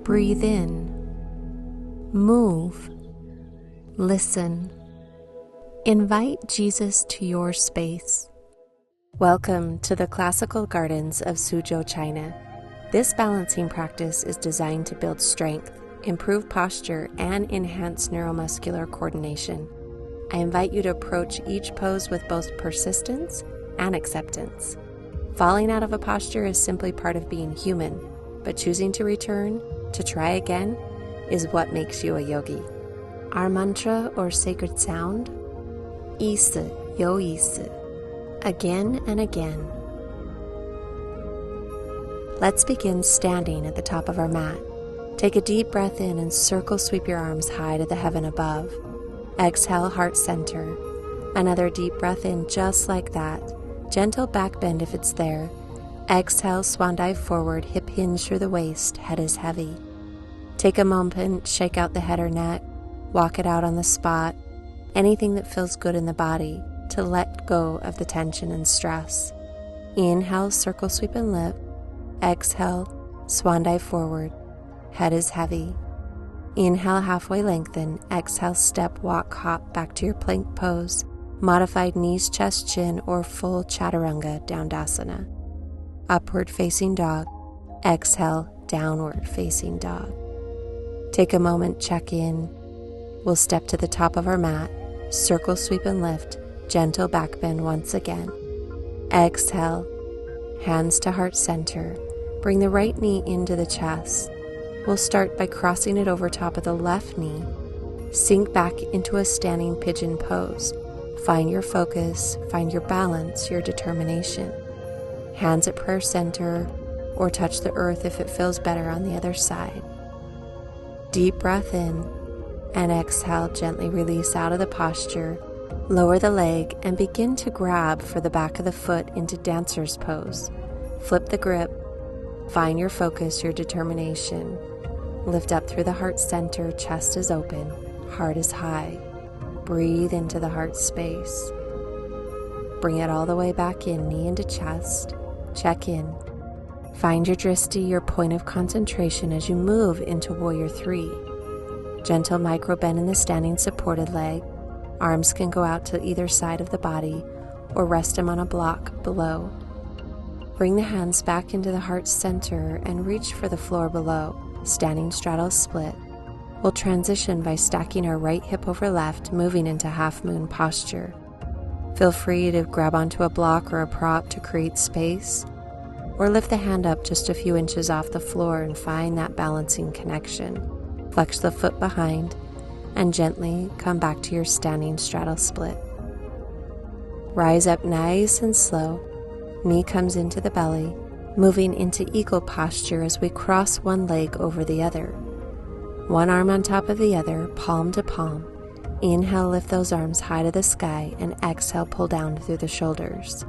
Breathe in. Move. Listen. Invite Jesus to your space. Welcome to the classical gardens of Suzhou, China. This balancing practice is designed to build strength, improve posture, and enhance neuromuscular coordination. I invite you to approach each pose with both persistence and acceptance. Falling out of a posture is simply part of being human, but choosing to return, to try again, is what makes you a yogi. Our mantra or sacred sound? 意思有意思. Again and again. Let's begin standing at the top of our mat. Take a deep breath in and circle sweep your arms high to the heaven above. Exhale, heart center. Another deep breath in just like that. Gentle back bend if it's there. Exhale, swan dive forward, hip hinge through the waist, head is heavy. Take a moment, shake out the head or neck, walk it out on the spot, anything that feels good in the body to let go of the tension and stress. Inhale, circle, sweep, and lift. Exhale, swan dive forward, head is heavy. Inhale, halfway lengthen. Exhale, step, walk, hop back to your plank pose, modified knees, chest, chin, or full chaturanga, dandasana. Upward facing dog. Exhale, downward facing dog. Take a moment, check in. We'll step to the top of our mat, circle, sweep, and lift, gentle back bend once again. Exhale, hands to heart center. Bring the right knee into the chest. We'll start by crossing it over top of the left knee. Sink back into a standing pigeon pose. Find your focus, find your balance, your determination. Hands at prayer center, or touch the earth if it feels better on the other side. Deep breath in, and exhale, gently release out of the posture. Lower the leg and begin to grab for the back of the foot into dancer's pose. Flip the grip. Find your focus, your determination. Lift up through the heart center, chest is open, heart is high. Breathe into the heart space. Bring it all the way back in, knee into chest. Check in. Find your drishti, your point of concentration as you move into warrior 3. Gentle micro bend in the standing supported leg. Arms can go out to either side of the body or rest them on a block below. Bring the hands back into the heart center and reach for the floor below, standing straddle split. We'll transition by stacking our right hip over left, moving into half moon posture. Feel free to grab onto a block or a prop to create space, or lift the hand up just a few inches off the floor and find that balancing connection. Flex the foot behind and gently come back to your standing straddle split. Rise up nice and slow. Knee comes into the belly, moving into eagle posture as we cross one leg over the other. One arm on top of the other, palm to palm. Inhale, lift those arms high to the sky, and exhale, pull down through the shoulders.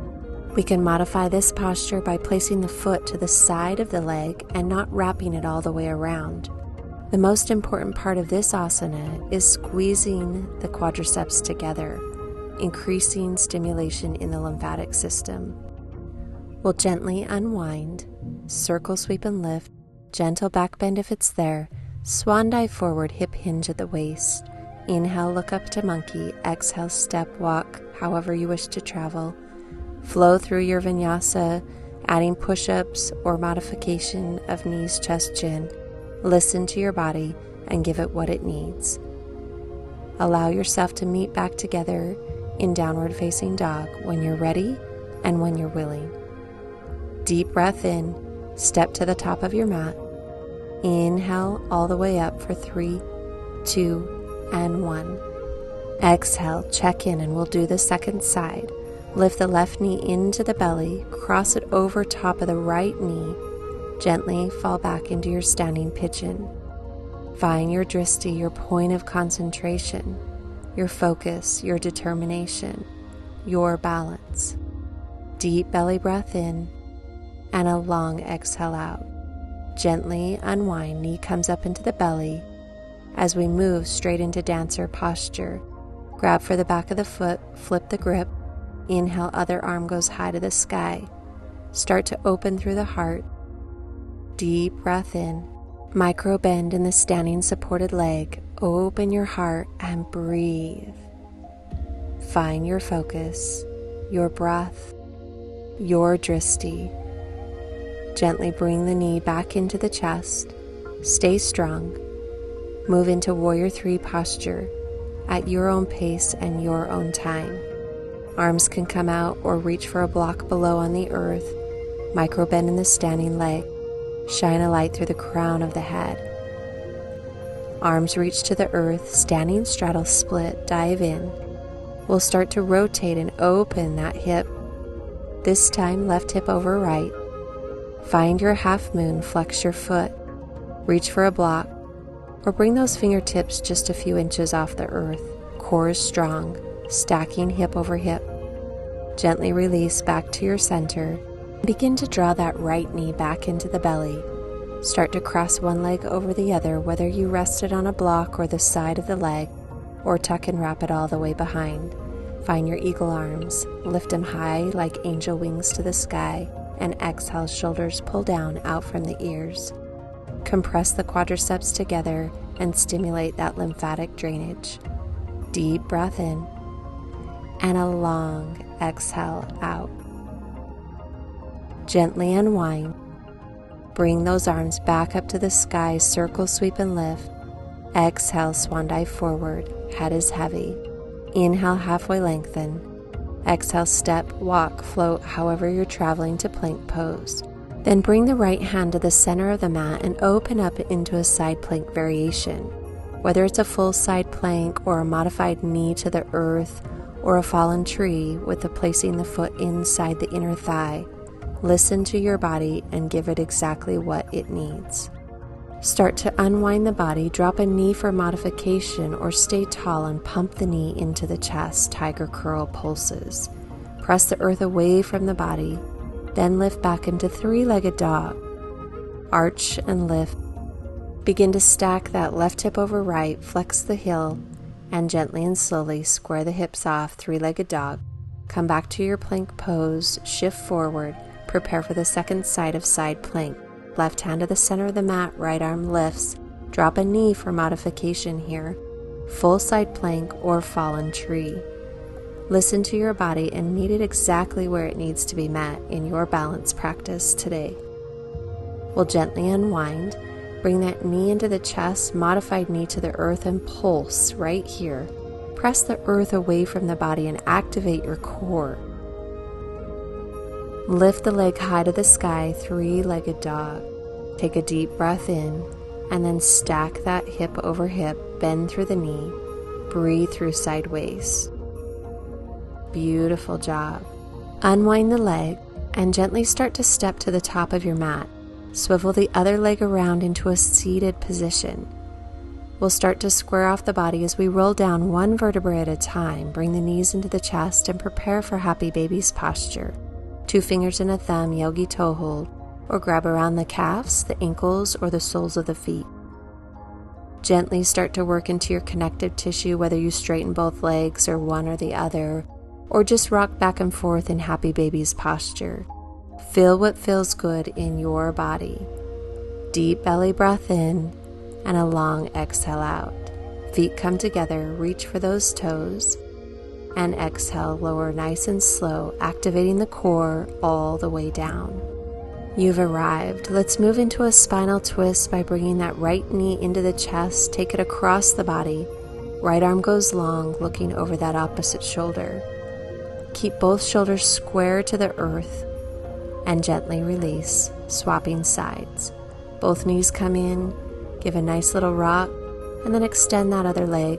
We can modify this posture by placing the foot to the side of the leg and not wrapping it all the way around. The most important part of this asana is squeezing the quadriceps together, increasing stimulation in the lymphatic system. We'll gently unwind, circle, sweep, and lift, gentle back bend if it's there, swan dive forward, hip hinge at the waist. Inhale, look up to monkey. Exhale, step, walk, however you wish to travel. Flow through your vinyasa, adding push-ups or modification of knees, chest, chin. Listen to your body and give it what it needs. Allow yourself to meet back together in downward facing dog when you're ready and when you're willing. Deep breath in, step to the top of your mat. Inhale all the way up for 3, 2, and 1. Exhale, check in, and we'll do the second side. Lift the left knee into the belly, cross it over top of the right knee. Gently fall back into your standing pigeon. Find your drishti, your point of concentration, your focus, your determination, your balance. Deep belly breath in and a long exhale out. Gently unwind, knee comes up into the belly as we move straight into dancer posture. Grab for the back of the foot, flip the grip. Inhale, other arm goes high to the sky. Start to open through the heart. Deep breath in Micro bend in the standing supported leg. Open your heart and breathe. Find your focus, your breath, your drishti. Gently bring the knee back into the chest. Stay strong. Move into Warrior 3 posture at your own pace and your own time. Arms can come out or reach for a block below on the earth. Micro bend in the standing leg. Shine a light through the crown of the head. Arms reach to the earth, standing straddle split, dive in. We'll start to rotate and open that hip. This time, left hip over right. Find your half moon, flex your foot. Reach for a block, or bring those fingertips just a few inches off the earth. Core is strong, stacking hip over hip. Gently release back to your center. Begin to draw that right knee back into the belly. Start to cross one leg over the other, whether you rested on a block or the side of the leg, or tuck and wrap it all the way behind. Find your eagle arms. Lift them high like angel wings to the sky, and exhale, shoulders pull down out from the ears. Compress the quadriceps together and stimulate that lymphatic drainage. Deep breath in, and a long exhale out. Gently unwind. Bring those arms back up to the sky, circle, sweep, and lift. Exhale, swan dive forward, head is heavy. Inhale, halfway lengthen. Exhale, step, walk, float, however you're traveling to plank pose. Then bring the right hand to the center of the mat and open up into a side plank variation. Whether it's a full side plank or a modified knee to the earth or a fallen tree with placing the foot inside the inner thigh, listen to your body and give it exactly what it needs. Start to unwind the body, drop a knee for modification, or stay tall and pump the knee into the chest, tiger curl pulses. Press the earth away from the body, then lift back into three-legged dog. Arch and lift. Begin to stack that left hip over right, flex the heel, and gently and slowly square the hips off, three-legged dog. Come back to your plank pose, shift forward, prepare for the second side of side plank. Left hand to the center of the mat, right arm lifts. Drop a knee for modification here. Full side plank or fallen tree. Listen to your body and meet it exactly where it needs to be met in your balance practice today. We'll gently unwind. Bring that knee into the chest, modified knee to the earth, and pulse right here. Press the earth away from the body and activate your core. Lift the leg high to the sky, three-legged dog. Take a deep breath in, and then stack that hip over hip, bend through the knee, breathe through sideways. Beautiful job. Unwind the leg and gently start to step to the top of your mat. Swivel the other leg around into a seated position. We'll start to square off the body as we roll down one vertebra at a time. Bring the knees into the chest and prepare for happy baby's posture. 2 fingers and a thumb, yogi toe hold, or grab around the calves, the ankles, or the soles of the feet. Gently start to work into your connective tissue, whether you straighten both legs or one or the other, or just rock back and forth in happy baby's posture. Feel what feels good in your body. Deep belly breath in and a long exhale out. Feet come together, reach for those toes, and exhale, lower nice and slow, activating the core all the way down. You've arrived. Let's move into a spinal twist by bringing that right knee into the chest, take it across the body. Right arm goes long, looking over that opposite shoulder. Keep both shoulders square to the earth and gently release, swapping sides. Both knees come in, give a nice little rock, and then extend that other leg.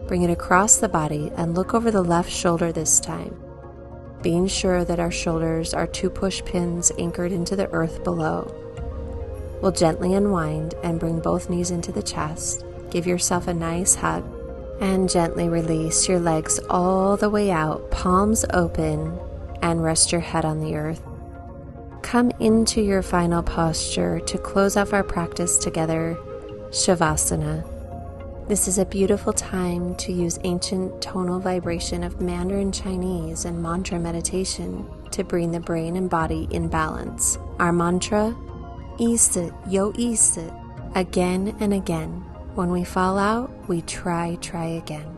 Bring it across the body and look over the left shoulder this time, being sure that our shoulders are 2 push pins anchored into the earth below. We'll gently unwind and bring both knees into the chest. Give yourself a nice hug and gently release your legs all the way out, palms open, and rest your head on the earth. Come into your final posture to close off our practice together, Shavasana. This is a beautiful time to use ancient tonal vibration of Mandarin Chinese and mantra meditation to bring the brain and body in balance. Our mantra, 意识有意识 Again and again. When we fall out, we try again.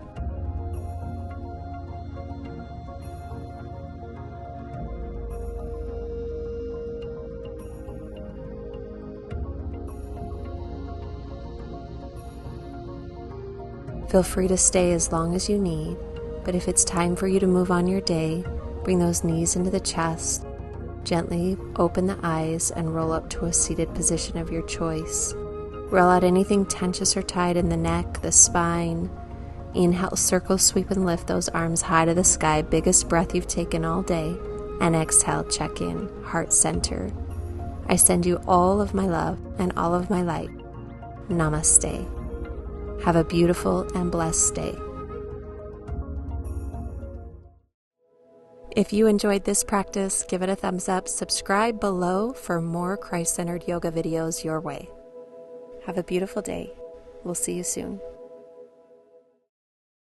Feel free to stay as long as you need, but if it's time for you to move on your day, bring those knees into the chest, gently open the eyes and roll up to a seated position of your choice. Roll out anything tense or tight in the neck, the spine. Inhale, circle, sweep, and lift those arms high to the sky, biggest breath you've taken all day. And exhale, check in, heart center. I send you all of my love and all of my light. Namaste. Have a beautiful and blessed day. If you enjoyed this practice, give it a thumbs up, subscribe below for more Christ-centered yoga videos your way. Have a beautiful day. We'll see you soon.